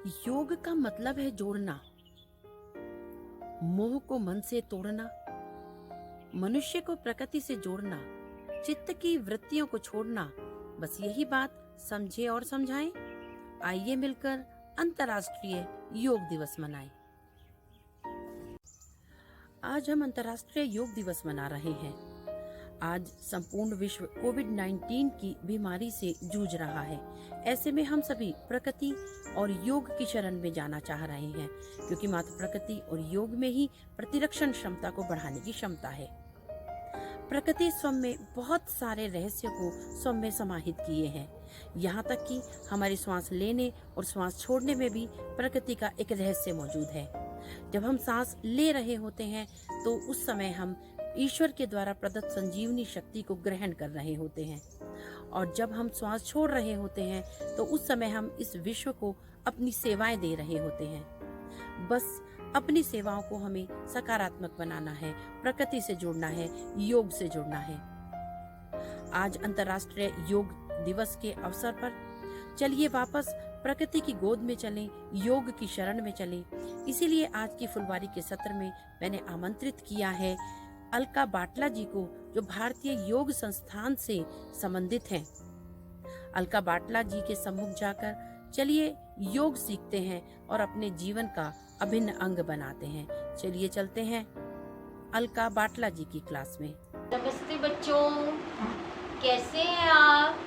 योग का मतलब है जोड़ना, मोह को मन से तोड़ना, मनुष्य को प्रकृति से जोड़ना, चित्त की वृत्तियों को छोड़ना। बस यही बात समझे और समझाएं। आइए मिलकर अंतर्राष्ट्रीय योग दिवस मनाएं। आज हम अंतर्राष्ट्रीय योग दिवस मना रहे हैं। आज संपूर्ण विश्व कोविड-19 की बीमारी से जूझ रहा है। ऐसे में हम सभी प्रकृति और योग की शरण में जाना चाह रहे हैं, क्योंकि मात्र प्रकृति और योग में ही प्रतिरक्षण क्षमता को बढ़ाने की क्षमता है। प्रकृति स्वयं में बहुत सारे रहस्यों को स्वयं में समाहित किए हैं। यहाँ तक कि हमारी सांस लेने और सांस छोड़ने में भी प्रकृति का एक रहस्य मौजूद है। जब हम सांस ले रहे होते हैं तो उस समय हम ईश्वर के द्वारा प्रदत्त संजीवनी शक्ति को ग्रहण कर रहे होते हैं, और जब हम श्वास छोड़ रहे होते हैं तो उस समय हम इस विश्व को अपनी सेवाएं दे रहे होते हैं। बस अपनी सेवाओं को हमें सकारात्मक बनाना है, प्रकृति से जुड़ना है, योग से जुड़ना है। आज अंतर्राष्ट्रीय योग दिवस के अवसर पर चलिए वापस प्रकृति की गोद में चलें, योग की शरण में चलें। इसीलिए आज की फुलवारी के सत्र में मैंने आमंत्रित किया है अलका बाटला जी को, जो भारतीय योग संस्थान से संबंधित हैं। अलका बाटला जी के सम्मुख जाकर चलिए योग सीखते हैं और अपने जीवन का अभिन्न अंग बनाते हैं। चलिए चलते हैं अलका बाटला जी की क्लास में। नमस्ते बच्चों, कैसे हैं आप?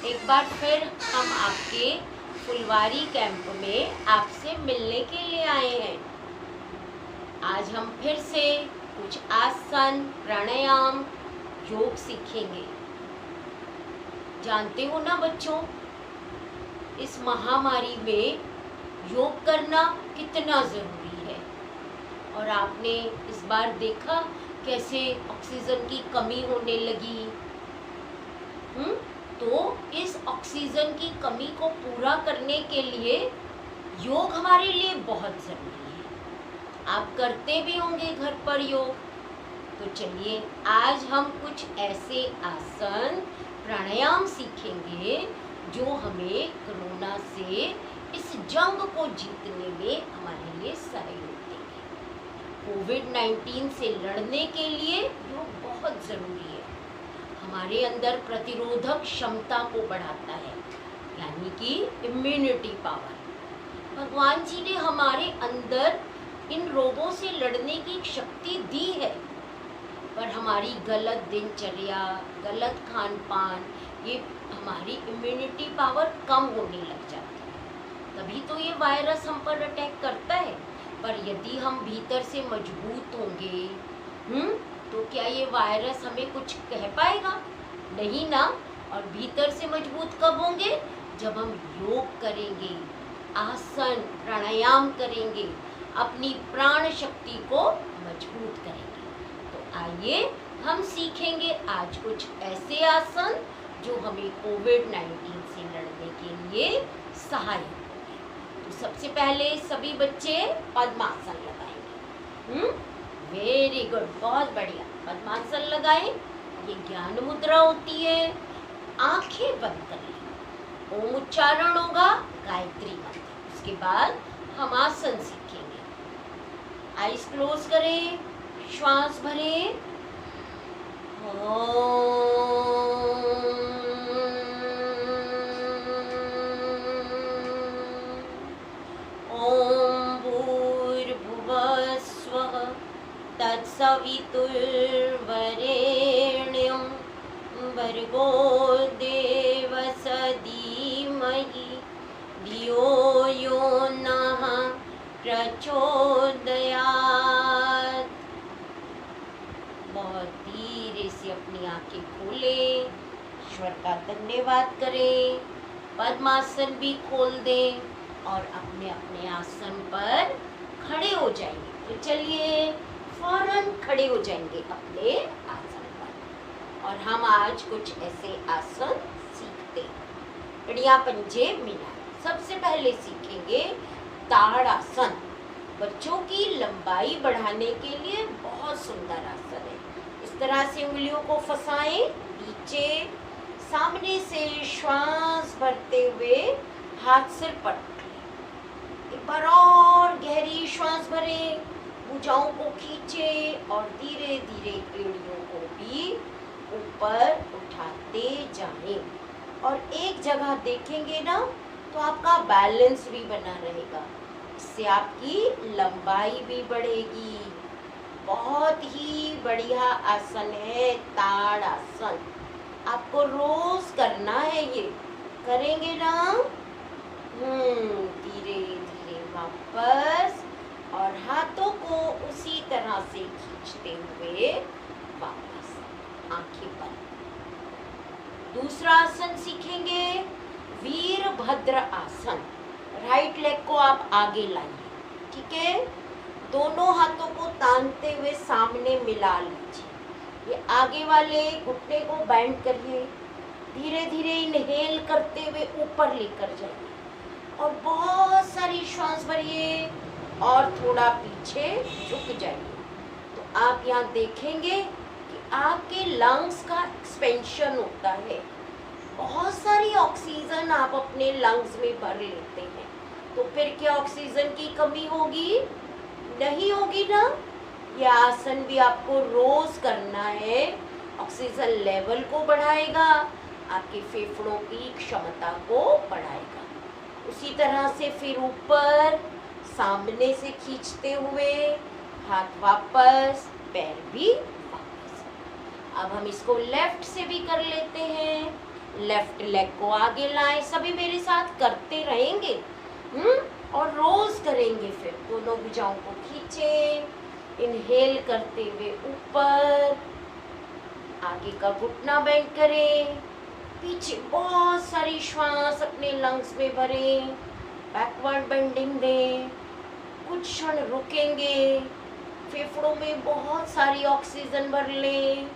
एक बार फिर हम आपके फुलवारी कैंप में आपसे मिलने के लिए आए हैं। आज हम फिर से कुछ आसन, प्राणायाम, योग सीखेंगे। जानते हो ना बच्चों, इस महामारी में योग करना कितना ज़रूरी है। और आपने इस बार देखा कैसे ऑक्सीजन की कमी होने लगी। तो इस ऑक्सीजन की कमी को पूरा करने के लिए योग हमारे लिए बहुत ज़रूरी है। आप करते भी होंगे घर पर योग। तो चलिए आज हम कुछ ऐसे आसन, प्राणायाम सीखेंगे जो हमें कोरोना से इस जंग को जीतने में हमारे लिए सहयोग देंगे। कोविड-19 से लड़ने के लिए योग बहुत ज़रूरी है। हमारे अंदर प्रतिरोधक क्षमता को बढ़ाता है, यानी कि इम्यूनिटी पावर। भगवान जी ने हमारे अंदर इन रोगों से लड़ने की शक्ति दी है, पर हमारी गलत दिनचर्या, गलत खान पान, ये हमारी इम्यूनिटी पावर कम होने लग जाती है। तभी तो ये वायरस हम पर अटैक करता है। पर यदि हम भीतर से मजबूत होंगे तो क्या ये वायरस हमें कुछ कह पाएगा? नहीं ना। और भीतर से मजबूत कब होंगे? जब हम योग करेंगे, आसन, प्राणायाम करेंगे, अपनी प्राण शक्ति को मजबूत करेंगे। तो आइए हम सीखेंगे आज कुछ ऐसे आसन जो हमें कोविड-19 से लड़ने के लिए सहायक होंगे। तो सबसे पहले सभी बच्चे पद्मासन लगाएंगे। वेरी गुड, बहुत बढ़िया। पद्मासन लगाएं। ये ज्ञान मुद्रा होती है। आंखें बंद कर लें। ओम उच्चारण होगा, गायत्री मंत्र। उसके बाद हम आसन सीखेंगे। आईज क्लोज करें, श्वास भरें। ओम भूर्भुवः स्वः तत्सवितुर्वरेण्यं भर्गो देवस्य धीमहि धियो यो नः प्रचोदयात्। बहुत धीरे से अपनी आंखें खोलें, ईश्वर का धन्यवाद करें, पद्मासन भी खोल दें और अपने अपने आसन पर खड़े हो जाएंगे। तो चलिए फौरन खड़े हो जाएंगे अपने आसन पर। और हम आज कुछ ऐसे आसन सीखते हैं। बढ़िया पंजे मिलाएं। सबसे पहले सीखेंगे ताड़ासन। बच्चों की लंबाई बढ़ाने के लिए बहुत सुंदर आसन है। इस तरह से उंगलियों को फंसाएं नीचे, सामने से श्वास भरते हुए हाथ सिर पर एक बार और गहरी श्वास भरें, भुजाओं को खींचे और धीरे धीरे एड़ियों को भी ऊपर उठाते जाएं। और एक जगह देखेंगे ना तो आपका बैलेंस भी बना रहेगा, इससे आपकी लंबाई भी बढ़ेगी। बहुत ही बढ़िया आसन है ताड़ आसन, आपको रोज करना है ये, करेंगे ना? धीरे धीरे वापस और हाथों को उसी तरह से खींचते हुए वापस, आंखें बंद। दूसरा आसन सीखेंगे वीरभद्र आसन। राइट लेग को आप आगे लाइए, ठीक है? दोनों हाथों को तानते हुए सामने मिला लीजिए। ये आगे वाले घुटने को बेंड करिए, धीरे धीरे इनहेल करते हुए ऊपर लेकर जाइए और बहुत सारी श्वास भरिए और थोड़ा पीछे झुक जाइए। तो आप यहाँ देखेंगे कि आपके लंग्स का एक्सपेंशन होता है, बहुत सारी ऑक्सीजन आप अपने लंग्स में भर लेते हैं। तो फिर क्या ऑक्सीजन की कमी होगी? नहीं होगी ना। यह आसन भी आपको रोज करना है, ऑक्सीजन लेवल को बढ़ाएगा, आपके फेफड़ों की क्षमता को बढ़ाएगा। उसी तरह से फिर ऊपर सामने से खींचते हुए हाथ वापस, पैर भी वापस। अब हम इसको लेफ्ट से भी कर लेते हैं। लेफ्ट लेग को आगे लाएं, सभी मेरे साथ करते रहेंगे और रोज करेंगे। फिर दोनों भुजाओं को खींचें, इनहेल करते हुए ऊपर, आगे का घुटना बेंड करें, पीछे बहुत सारी श्वास अपने लंग्स में भरें, बैकवर्ड बेंडिंग दें, कुछ क्षण रुकेंगे, फेफड़ों में बहुत सारी ऑक्सीजन भर लें।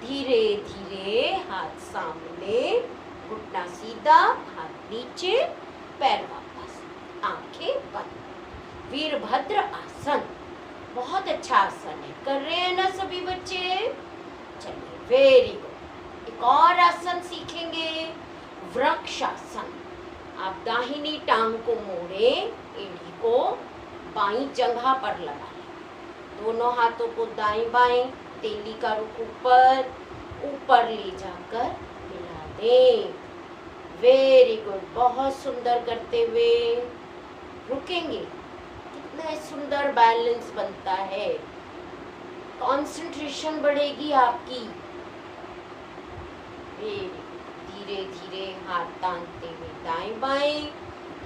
धीरे धीरे हाथ सामने, घुटना सीधा, हाथ नीचे, पैर वापस, आंखें बंद। वीरभद्र आसन बहुत अच्छा आसन है, कर रहे हैं ना सभी बच्चे? चलिए, वेरी गुड। एक और आसन सीखेंगे वृक्षासन। आप दाहिनी टांग को मोड़े, एड़ी को बाईं जगह पर लगा लें, दोनों हाथों को दाएं बाएं, तेली का रुख ऊपर ले जाकर मिला दें। वेरी गुड, बहुत सुंदर करते हुए रुकेंगे। कितना सुंदर बैलेंस बनता है, कंसंट्रेशन बढ़ेगी आपकी। धीरे धीरे हाथ तानते हुए दाएं बाएं,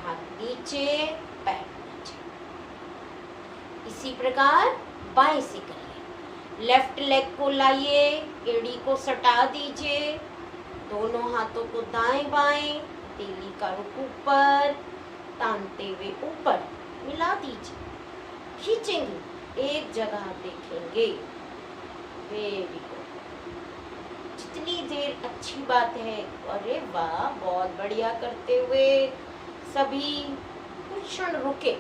हाथ नीचे, पैर नीचे। इसी प्रकार बाएं से करिए। लेफ्ट लेग को लाइए, एड़ी को सटा दीजिए, दोनों हाथों को दाएं बाएं, तेली का रुख ऊपर, तानते हुए ऊपर मिला दीजिए, खींचेंगे, एक जगह देखेंगे। वेरी गुड, जितनी देर अच्छी बात है। अरे वाह, बहुत बढ़िया करते हुए सभी कुछ क्षण रुके,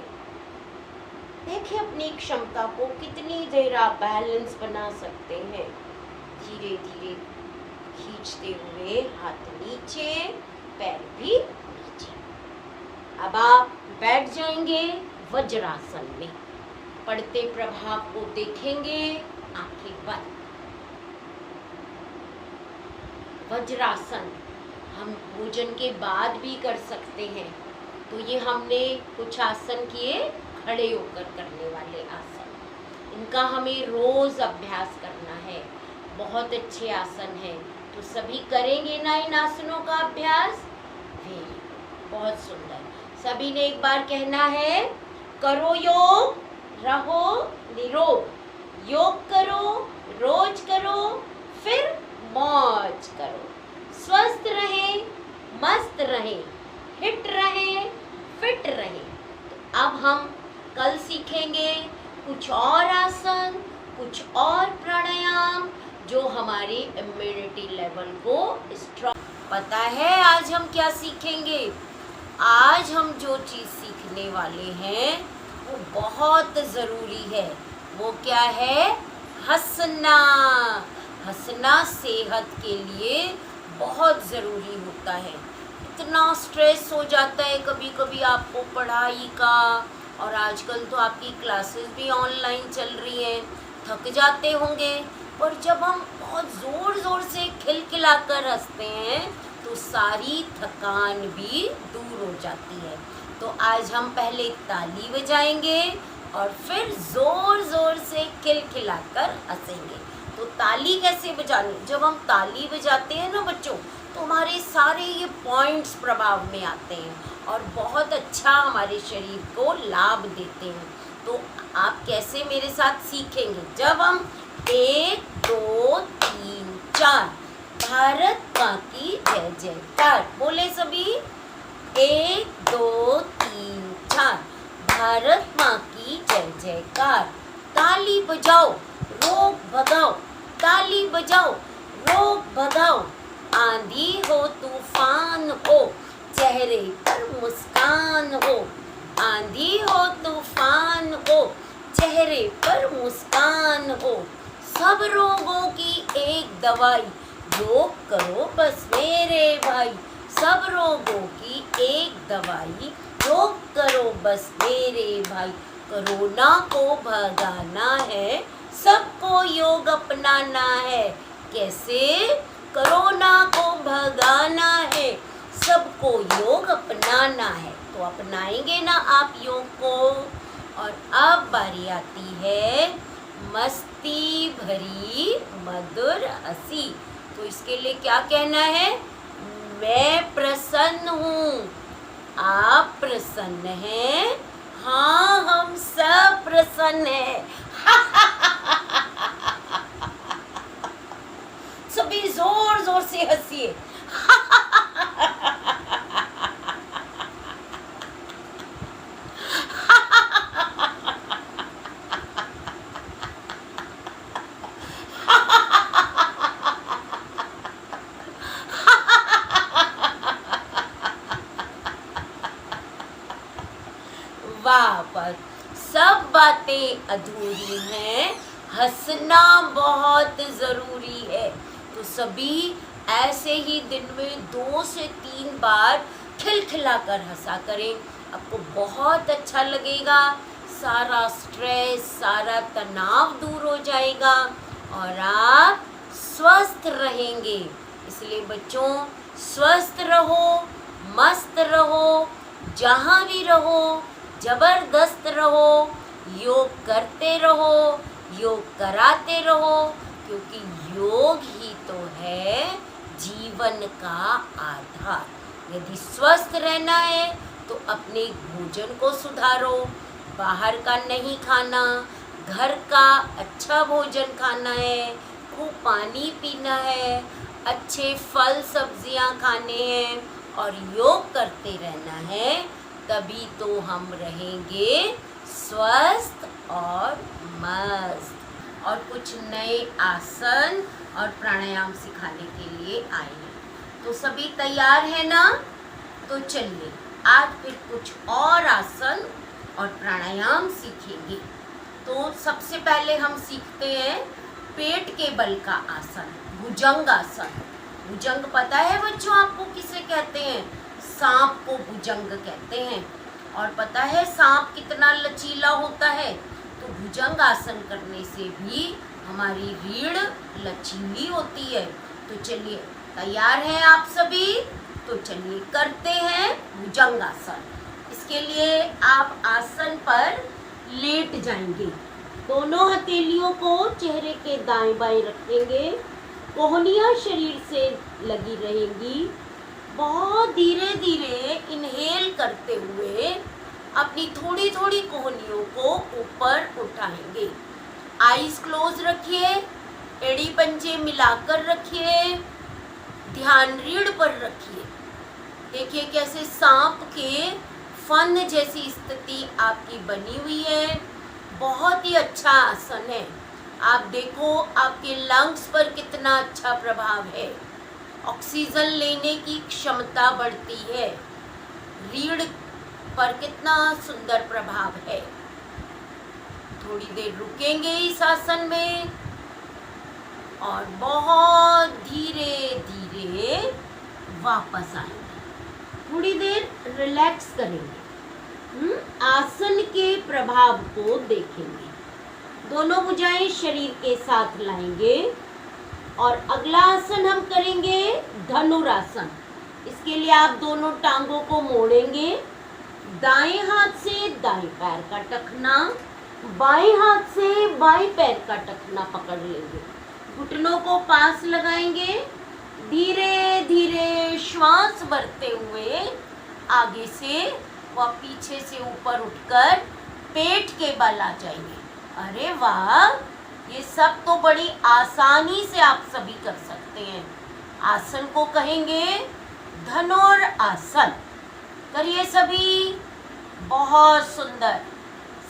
देखिए अपनी क्षमता को, कितनी देर आप बैलेंस बना सकते हैं। धीरे धीरे खींचते हुए हाथ नीचे, पैर भी नीचे। अब आप बैठ जाएंगे वज्रासन में, पढ़ते प्रभाव को देखेंगे, आंखें बंद। वज्रासन हम भोजन के बाद भी कर सकते हैं। तो ये हमने कुछ आसन किए खड़े होकर करने वाले आसन, इनका हमें रोज अभ्यास करना है। बहुत अच्छे आसन हैं, तो सभी करेंगे ना इन आसनों का अभ्यास? वेरी, बहुत सुंदर। सभी ने एक बार कहना है, करो योग, रहो निरोग। योग करो, रोज करो, फिर मौज करो। स्वस्थ रहे, मस्त रहे, हिट रहे, फिट रहे। तो अब हम कल सीखेंगे कुछ और आसन, कुछ और प्राणायाम जो हमारी इम्यूनिटी लेवल को स्ट्रॉन्ग। पता है आज हम क्या सीखेंगे? आज हम जो चीज़ सीखने वाले हैं वो बहुत ज़रूरी है। वो क्या है? हंसना। हंसना सेहत के लिए बहुत ज़रूरी होता है। इतना स्ट्रेस हो जाता है कभी कभी आपको पढ़ाई का, और आजकल तो आपकी क्लासेस भी ऑनलाइन चल रही हैं, थक जाते होंगे। पर जब हम बहुत ज़ोर ज़ोर से खिलखिलाकर हंसते हैं तो सारी थकान भी दूर हो जाती है। तो आज हम पहले ताली बजाएंगे और फिर ज़ोर ज़ोर से खिलखिलाकर हंसेंगे। तो ताली कैसे बजानी? जब हम ताली बजाते हैं ना बच्चों, तो हमारे सारे ये पॉइंट्स प्रभाव में आते हैं और बहुत अच्छा हमारे शरीर को लाभ देते हैं। तो आप कैसे मेरे साथ सीखेंगे? जब हम 1 2 3 4 भारत माँ की जय जयकार बोले सभी। 1 2 3 4 भारत माँ की जय जयकार। ताली बजाओ रोग भगाओ, ताली बजाओ रोग भगाओ। आंधी हो तूफान हो, चेहरे पर मुस्कान हो। आंधी हो तूफान हो, चेहरे पर मुस्कान हो। सब रोगों की एक दवाई, योग करो बस मेरे भाई। सब रोगों की एक दवाई, योग करो बस मेरे भाई। कोरोना को भगाना है, सबको योग अपनाना है। कैसे? कोरोना को भगाना है, सबको योग अपनाना है। तो अपनाएंगे ना आप योग को? और अब बारी आती है मस्ती भरी मधुर हंसी। तो इसके लिए क्या कहना है? मैं प्रसन्न हूँ, आप प्रसन्न हैं? हाँ, हम सब प्रसन्न हैं। सभी जोर जोर से हंसिए। वाह, पर सब बातें अधूरी हैं, हंसना बहुत ज़रूरी है। तो सभी ऐसे ही दिन में 2 से 3 बार खिलखिलाकर हंसा करें, आपको बहुत अच्छा लगेगा। सारा स्ट्रेस, सारा तनाव दूर हो जाएगा और आप स्वस्थ रहेंगे। इसलिए बच्चों, स्वस्थ रहो, मस्त रहो, जहाँ भी रहो, जबरदस्त रहो, योग करते रहो, योग कराते रहो, क्योंकि योग ही तो है जीवन का आधार। यदि स्वस्थ रहना है तो अपने भोजन को सुधारो, बाहर का नहीं खाना, घर का अच्छा भोजन खाना है, खूब पानी पीना है, अच्छे फल सब्जियां खाने हैं और योग करते रहना है। तभी तो हम रहेंगे स्वस्थ और मस्त। और कुछ नए आसन और प्राणायाम सिखाने के लिए आए हैं। तो सभी तैयार है ना? तो चलिए आज फिर कुछ और आसन और प्राणायाम सीखेंगे। तो सबसे पहले हम सीखते हैं पेट के बल का आसन, भुजंग आसन। भुजंग पता है बच्चों आपको किसे कहते हैं? सांप को भुजंग कहते हैं। और पता है सांप कितना लचीला होता है? तो भुजंग आसन करने से भी हमारी रीढ़ लचीली होती है। तो चलिए, तैयार हैं आप सभी? तो चलिए करते हैं भुजंग आसन। इसके लिए आप आसन पर लेट जाएंगे, दोनों हथेलियों को चेहरे के दाएं बाएं रखेंगे, कोहनियां शरीर से लगी रहेंगी। बहुत धीरे धीरे इनहेल करते हुए अपनी थोड़ी थोड़ी कोहनियों को ऊपर उठाएंगे। आईज क्लोज रखिए, एड़ी पंजे मिलाकर रखिए, ध्यान रीढ़ पर रखिए। देखिए कैसे सांप के फन जैसी स्थिति आपकी बनी हुई है। बहुत ही अच्छा आसन है। आप देखो आपके लंग्स पर कितना अच्छा प्रभाव है, ऑक्सीजन लेने की क्षमता बढ़ती है, रीढ़ पर कितना सुंदर प्रभाव है। थोड़ी देर रुकेंगे इस आसन में और बहुत धीरे धीरे वापस आएंगे। थोड़ी देर रिलैक्स करेंगे। आसन के प्रभाव को देखेंगे। दोनों भुजाएं शरीर के साथ लाएंगे और अगला आसन हम करेंगे धनुरासन। इसके लिए आप दोनों टांगों को मोड़ेंगे। दाएं हाथ से दाएं पैर का टखना, बाएं हाथ से बाएं पैर का टखना पकड़ लेंगे। घुटनों को पास लगाएंगे। धीरे धीरे श्वास भरते हुए आगे से व पीछे से ऊपर उठकर पेट के बल आ जाएंगे। अरे वाह, ये सब तो बड़ी आसानी से आप सभी कर सकते हैं। आसन को कहेंगे धनुर आसन। करिए सभी, बहुत सुंदर।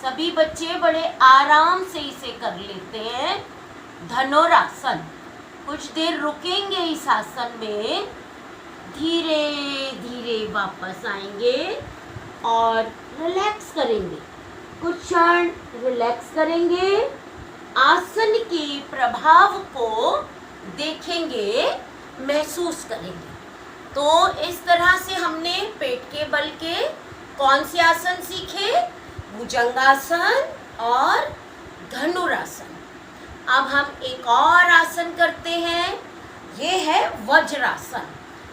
सभी बच्चे बड़े आराम से इसे कर लेते हैं। धनुरासन। कुछ देर रुकेंगे इस आसन में, धीरे धीरे वापस आएंगे और रिलैक्स करेंगे। कुछ क्षण रिलैक्स करेंगे। आसन के प्रभाव को देखेंगे, महसूस करेंगे। तो इस तरह से हमने पेट के बल के कौन से आसन सीखे? भुजंगासन और धनुरासन। अब हम एक और आसन करते हैं, ये है वज्रासन।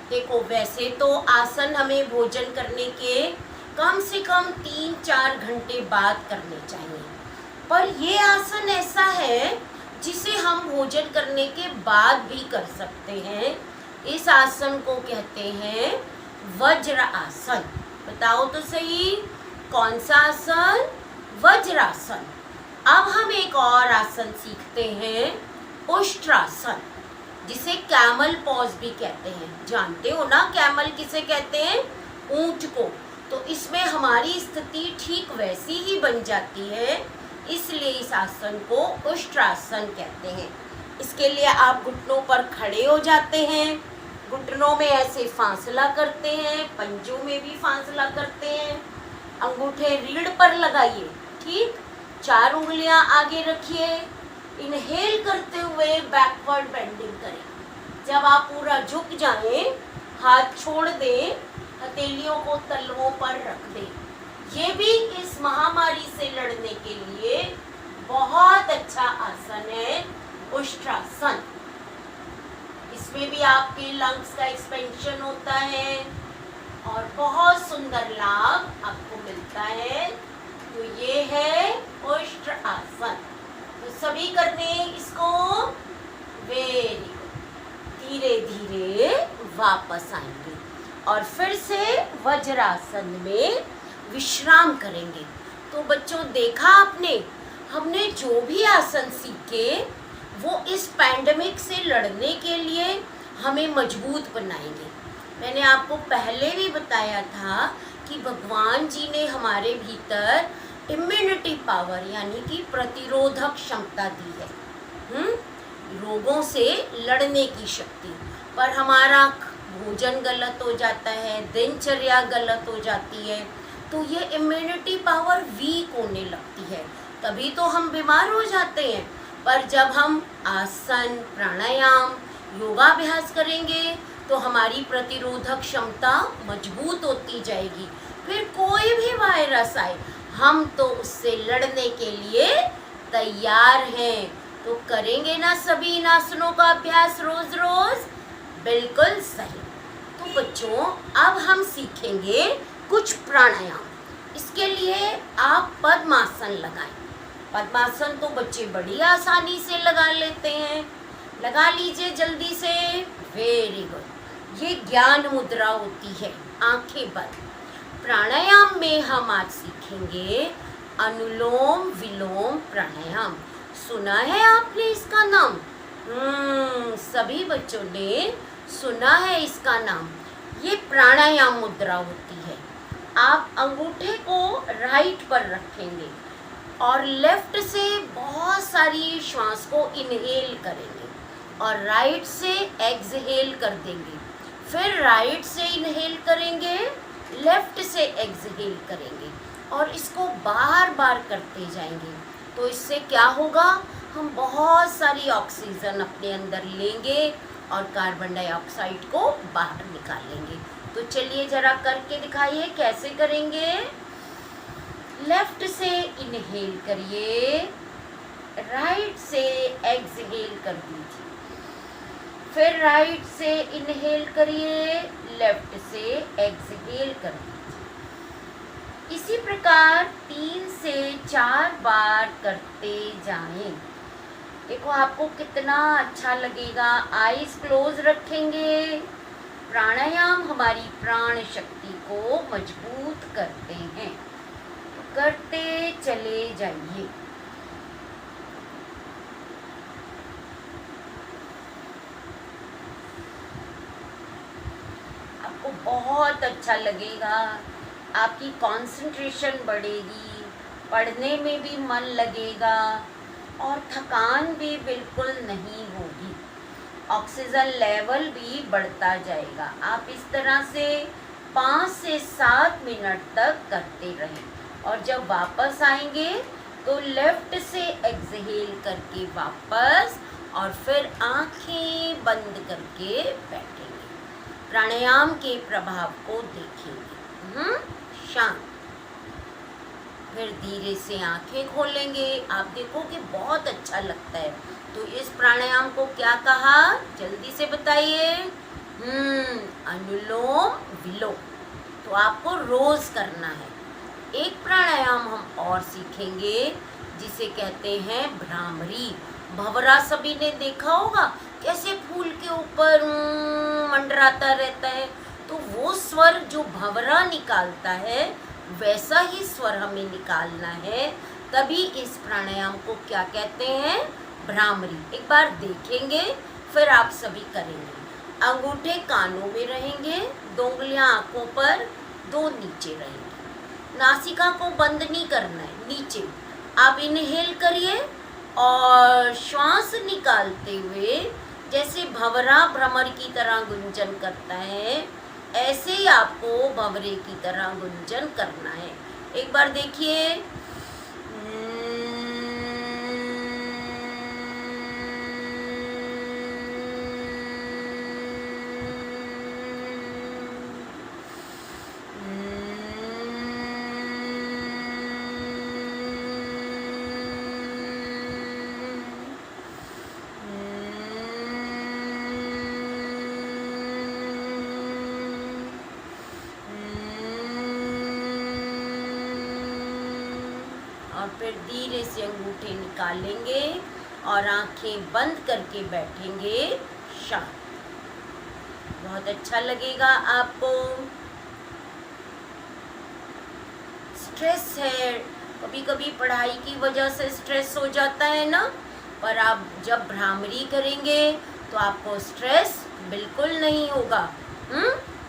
देखो, वैसे तो आसन हमें भोजन करने के कम से कम 3-4 घंटे बाद करने चाहिए, पर ये आसन ऐसा है जिसे हम भोजन करने के बाद भी कर सकते हैं। इस आसन को कहते हैं वज्र आसन। बताओ तो सही, कौन सा आसन? वज्रासन। अब हम एक और आसन सीखते हैं, उष्ट्रासन, जिसे कैमल पॉज भी कहते हैं। जानते हो ना कैमल किसे कहते हैं? ऊंट को। तो इसमें हमारी स्थिति ठीक वैसी ही बन जाती है, इसलिए इस आसन को उष्ट्रासन कहते हैं। इसके लिए आप घुटनों पर खड़े हो जाते हैं, घुटनों में ऐसे फासला करते हैं, पंजों में भी फासला करते हैं। अंगूठे रीढ़ पर लगाइए, ठीक। 4 उंगलियां आगे रखिए। इनहेल करते हुए बैकवर्ड बेंडिंग करें। जब आप पूरा झुक जाएं, हाथ छोड़ दें, हथेलियों को तलवों पर रख दें। ये भी इस महामारी से लड़ने के लिए बहुत अच्छा आसन है, उष्ट्रासन। इसमें भी आपके लंग्स का एक्सपेंशन होता है और बहुत सुंदर लाभ आपको मिलता है। तो ये है उष्ट्रासन। तो सभी करने इसको। Very good. धीरे धीरे वापस आएंगे और फिर से वज्रासन में विश्राम करेंगे। तो बच्चों, देखा आपने, हमने जो भी आसन सीखे वो इस पैंडेमिक से लड़ने के लिए हमें मजबूत बनाएंगे। मैंने आपको पहले भी बताया था कि भगवान जी ने हमारे भीतर इम्यूनिटी पावर यानी कि प्रतिरोधक क्षमता दी है, रोगों से लड़ने की शक्ति। पर हमारा भोजन गलत हो जाता है, दिनचर्या गलत हो जाती है, तो ये इम्यूनिटी पावर वीक होने लगती है, तभी तो हम बीमार हो जाते हैं। पर जब हम आसन, प्राणायाम, योगाभ्यास करेंगे तो हमारी प्रतिरोधक क्षमता मजबूत होती जाएगी। फिर कोई भी वायरस आए, हम तो उससे लड़ने के लिए तैयार हैं। तो करेंगे ना सभी इन आसनों का अभ्यास रोज रोज? बिल्कुल सही। तो बच्चों, अब हम सीखेंगे कुछ प्राणायाम। इसके लिए आप पद्मासन लगाएं। पद्मासन तो बच्चे बड़ी आसानी से लगा लेते हैं। लगा लीजिए जल्दी से। Very good. ये ज्ञान मुद्रा होती है, आंखें बंद। प्राणायाम में हम आज सीखेंगे अनुलोम विलोम प्राणायाम। सुना है आपने इसका नाम? सभी बच्चों ने सुना है इसका नाम। ये प्राणायाम मुद्रा होती है। आप अंगूठे को राइट पर रखेंगे और लेफ्ट से बहुत सारी श्वास को इनहेल करेंगे और राइट से एक्सहेल कर देंगे। फिर राइट से इनहेल करेंगे, लेफ्ट से एक्सहेल करेंगे और इसको बार बार करते जाएंगे। तो इससे क्या होगा? हम बहुत सारी ऑक्सीजन अपने अंदर लेंगे और कार्बन डाइऑक्साइड को बाहर निकालेंगे। तो चलिए जरा करके दिखाइए कैसे करेंगे। लेफ्ट से इनहेल करिए, राइट से एक्सहेल कर दीजिए, फिर राइट से इनहेल करिए, लेफ्ट से एक्सहेल कर दीजिए। इसी प्रकार 3 से 4 बार करते जाएं। देखो आपको कितना अच्छा लगेगा। आईज क्लोज रखेंगे। प्राणायाम हमारी प्राण शक्ति को मजबूत करते हैं। तो करते चले जाइए। आपको बहुत अच्छा लगेगा, आपकी कंसंट्रेशन बढ़ेगी, पढ़ने में भी मन लगेगा और थकान भी बिल्कुल नहीं होगी। ऑक्सीजन लेवल भी बढ़ता जाएगा। आप इस तरह से 5 से 7 मिनट तक करते रहें और जब वापस आएंगे तो लेफ्ट से एक्सहेल करके वापस और फिर आंखें बंद करके बैठेंगे। प्राणायाम के प्रभाव को देखेंगे। शांत। फिर धीरे से आंखें खोलेंगे। आप देखोगे बहुत अच्छा लगता है। तो इस प्राणायाम को क्या कहा, जल्दी से बताइए। अनुलोम विलोम। तो आपको रोज करना है। एक प्राणायाम हम और सीखेंगे जिसे कहते हैं भ्रामरी। भंवरा सभी ने देखा होगा, कैसे फूल के ऊपर मंडराता रहता है। तो वो स्वर जो भंवरा निकालता है वैसा ही स्वर हमें निकालना है। तभी इस प्राणायाम को क्या कहते हैं, भ्रामरी। एक बार देखेंगे फिर आप सभी करेंगे। अंगूठे कानों में रहेंगे, 2 उंगलियां आंखों पर, 2 नीचे रहेंगे। नासिका को बंद नहीं करना है, नीचे। आप इनहेल करिए और श्वास निकालते हुए जैसे भंवरा भ्रमर की तरह गुंजन करता है, ऐसे ही आपको भंवरे की तरह गुंजन करना है। एक बार देखिए। और फिर धीरे से अंगूठे निकालेंगे और आंखें बंद करके बैठेंगे शांत। बहुत अच्छा लगेगा आपको। स्ट्रेस है, कभी कभी पढ़ाई की वजह से स्ट्रेस हो जाता है ना, पर आप जब भ्रामरी करेंगे तो आपको स्ट्रेस बिल्कुल नहीं होगा।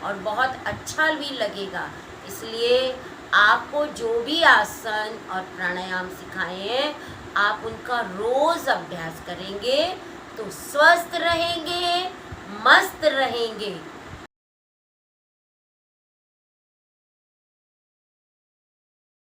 और बहुत अच्छा भी लगेगा। इसलिए आपको जो भी आसन और प्राणायाम सिखाए हैं, आप उनका रोज अभ्यास करेंगे तो स्वस्थ रहेंगे, मस्त रहेंगे।